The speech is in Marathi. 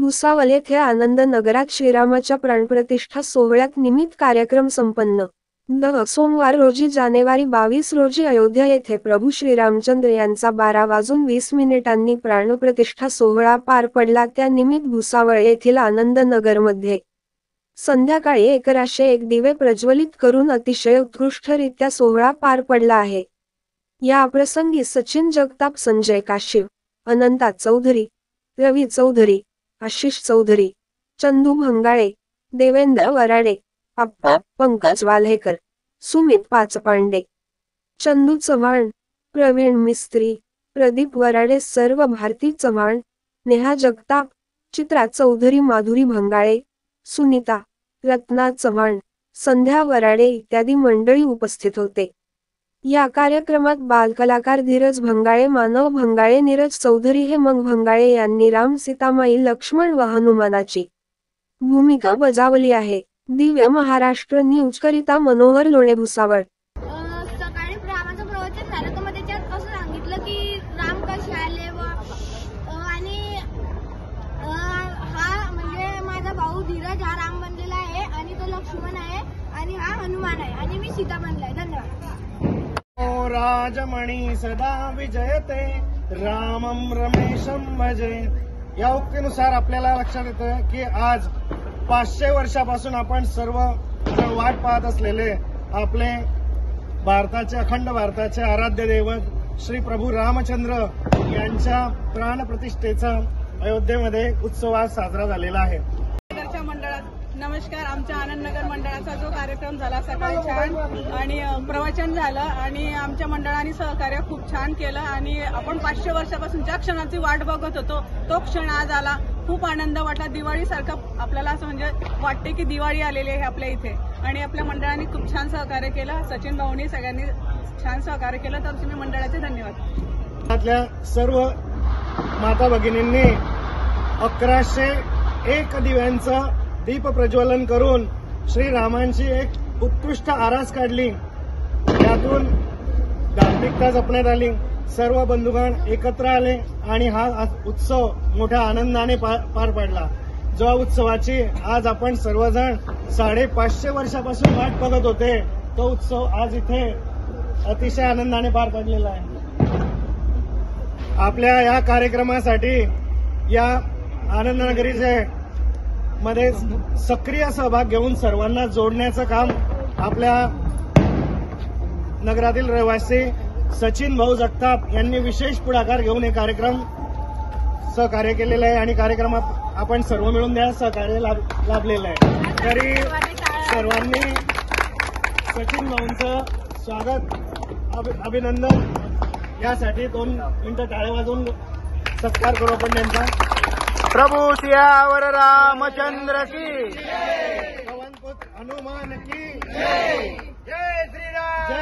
भुसावळ येथे आनंद नगरात श्रीरामाच्या प्राणप्रतिष्ठा सोहळ्यात निमित्त कार्यक्रम संपन्न। सोमवार रोजी जानेवारी 22 रोजी अयोध्या येथे प्रभू श्रीरामचंद्र यांचा 12:20 प्राणप्रतिष्ठा सोहळा पार पडला। त्या निमित्त भुसावळ येथील आनंद नगरमध्ये संध्याकाळी 1101 दिवे प्रज्वलित करून अतिशय उत्कृष्टरित्या सोहळा पार पडला आहे। या प्रसंगी सचिन जगताप, संजय काशीव, अनंता चौधरी, रवी चौधरी, आशिष चौधरी, चंदू भंगाळे, देवेंद्र वराडे, आप्पा, पंकज वाल्हेकर, सुमित पाचपांडे, चंदू चव्हाण, प्रवीण मिस्त्री, प्रदीप वराडे, सर्व भारती चव्हाण, नेहा जगताप, चित्रा चौधरी, माधुरी भंगाळे, सुनीता, रत्ना चव्हाण, संध्या वराडे इत्यादी मंडळी उपस्थित होते। या कार्यक्रमात बालकलाकार धीरज भंगाळे, मानव भंगाळे, नीरज चौधरी, हेमंत भंगाळे यांनी राम, सीतामाई, लक्ष्मण व हनुमानाची भूमिका बजावली आहे। दिव्य महाराष्ट्र न्यूज करिता मनोहर लोणे, भुसावळ। सकाळी रामाचं प्रवचन झालं तर मग त्याच्यात असं सांगितलं की राम कसे आले आणि हा म्हणजे माझा भाऊ धीरज हा राम बनलेला आहे आणि तो लक्ष्मण आहे आणि हा हनुमान आहे आणि मी सीता बनलाय। धन्यवाद। राजमणी सदा विजयते रामं रमेशं भजे। या उक्तीनुसार आपल्याला लक्षात येतं की आज 500 वर्षापासून आपण सर्व वाट पाहत असलेले आपले अखंड भारताचे आराध्य दैवत श्री प्रभू रामचंद्र यांच्या प्राणप्रतिष्ठेचा अयोध्येमध्ये उत्सव आज साजरा झालेला आहे। नमस्कार। आमच्या आनंदनगर मंडळाचा जो कार्यक्रम झाला सकाळी छान आणि प्रवचन झालं आणि आमच्या मंडळाने सहकार्य खूप छान केलं आणि आपण 500 वर्षापासून ज्या क्षणाची वाट बघत होतो तो क्षण आज आला। खूप आनंद वाटला। दिवाळीसारखं आपल्याला असं म्हणजे वाटते की दिवाळी आलेली आहे आपल्या इथे आणि आपल्या मंडळाने खूप छान सहकार्य केलं। सचिन भाऊनी सगळ्यांनी छान सहकार्य केलं तर तुम्ही मंडळाचे धन्यवाद। आपल्या सर्व माता भगिनींनी 1101 दिव्यांचं दीप प्रज्वलन करून श्रीरामांची एक उत्कृष्ट आरास काढली। त्यातून धार्मिकता जपण्यात आली। सर्व बंधुगण एकत्र आले आणि हा उत्सव मोठ्या आनंदाने पार पडला। जो उत्सवाची आज आपण सर्वजण 550 वर्षापासून वाट बघत होते तो उत्सव आज इथे अतिशय आनंदाने पार पडलेला आहे। आपल्या या कार्यक्रमासाठी या आनंदनगरीचे मध्ये सक्रिय सहभाग घेऊन सर्वांना जोडण्याचं काम आपल्या नगरातील रहिवासी सचिन भाऊ जगताप यांनी विशेष पुढाकार घेऊन हे कार्यक्रम सहकार्य केलेलं आहे आणि कार्यक्रमात आपण सर्व मिळून द्या सहकार्य लाभलेलं आहे। तरी सर्वांनी सचिन भाऊंचं स्वागत अभिनंदन यासाठी 2 मिनिटं टाळ्या वाजवून सत्कार करू आपण त्यांचा। प्रभु सियावर रामचंद्र की पवन पुत्र हनुमान की जय श्री राम।